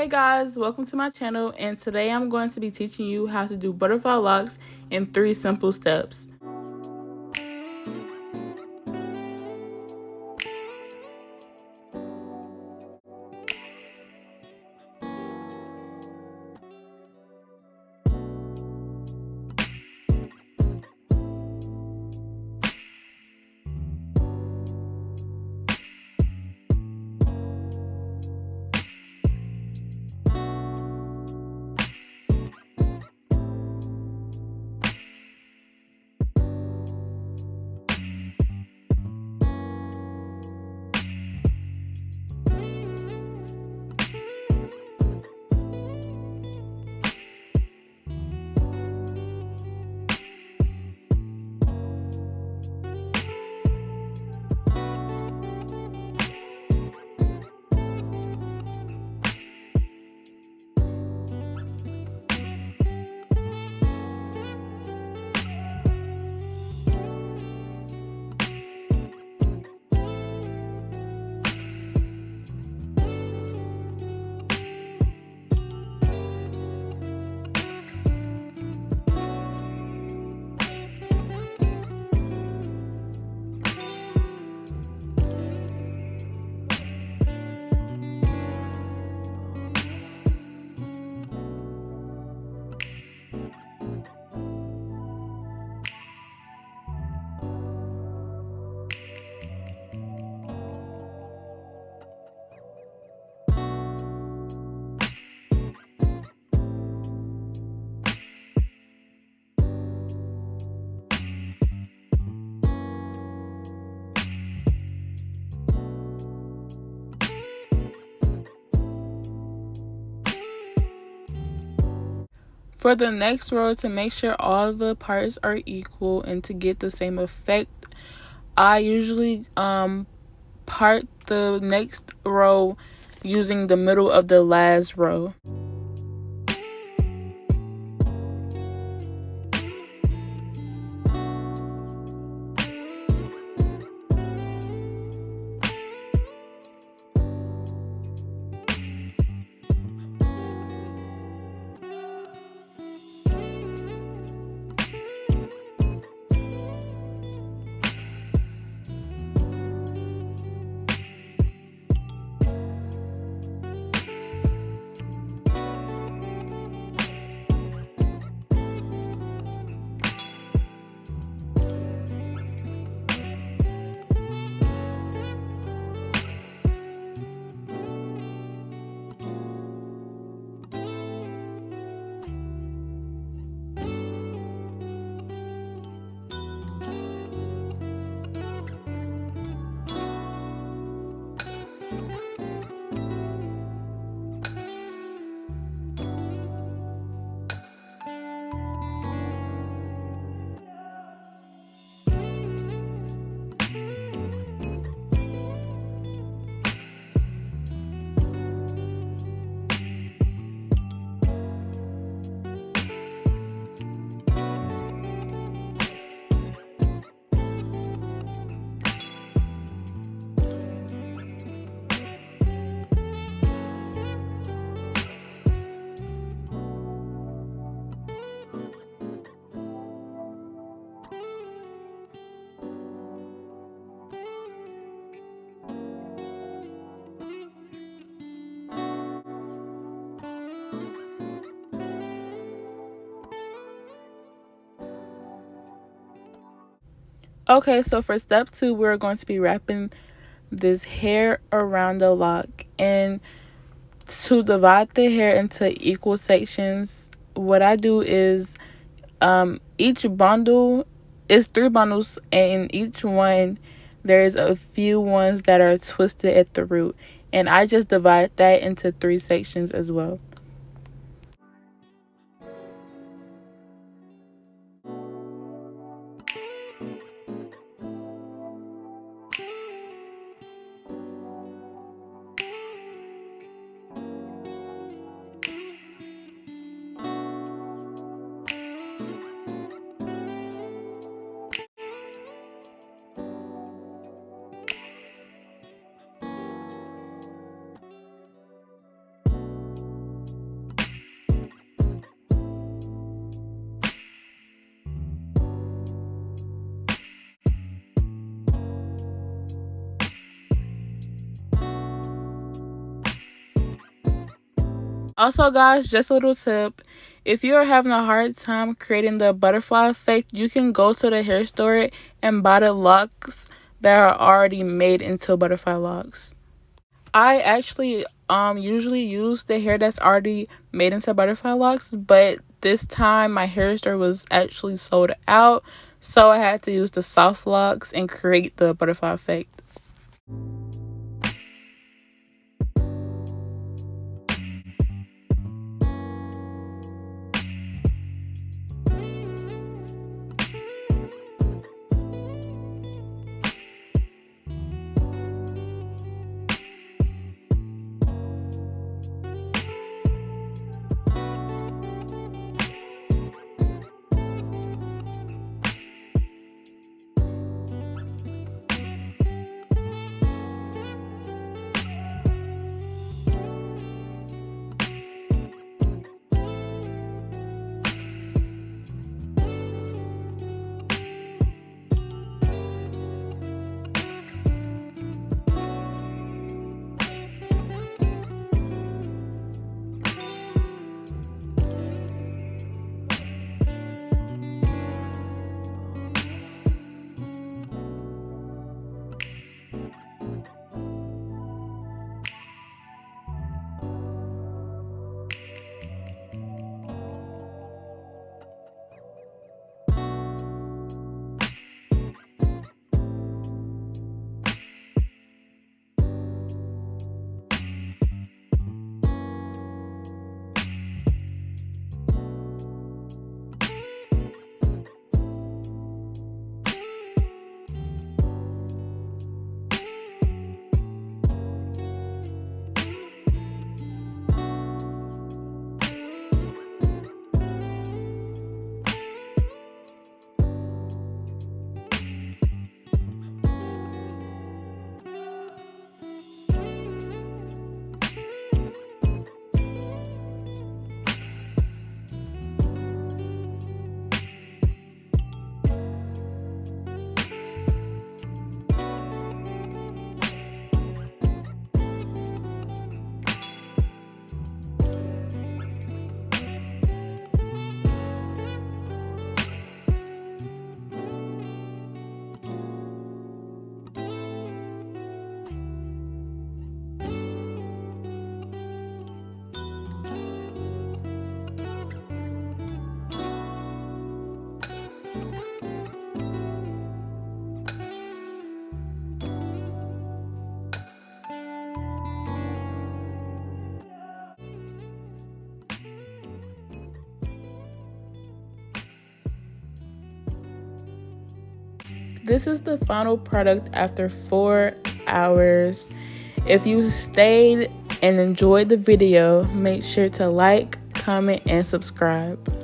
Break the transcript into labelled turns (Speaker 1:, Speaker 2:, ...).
Speaker 1: Hey guys, welcome to my channel, and today I'm going to be teaching you how to do butterfly locks in 3 simple steps. For the next row, to make sure all the parts are equal and to get the same effect, I usually part the next row using the middle of the last row. Okay, so for step 2, we're going to be wrapping this hair around the lock. And to divide the hair into equal sections, what I do is each bundle is 3 bundles, and in each one there's a few ones that are twisted at the root, and I just divide that into 3 sections as well. Also, guys, just a little tip. If you're having a hard time creating the butterfly effect, you can go to the hair store and buy the locks that are already made into butterfly locks. I actually usually use the hair that's already made into butterfly locks, but this time my hair store was actually sold out, so I had to use the soft locks and create the butterfly effect. This is the final product after 4 hours. If you stayed and enjoyed the video, make sure to like, comment, and subscribe.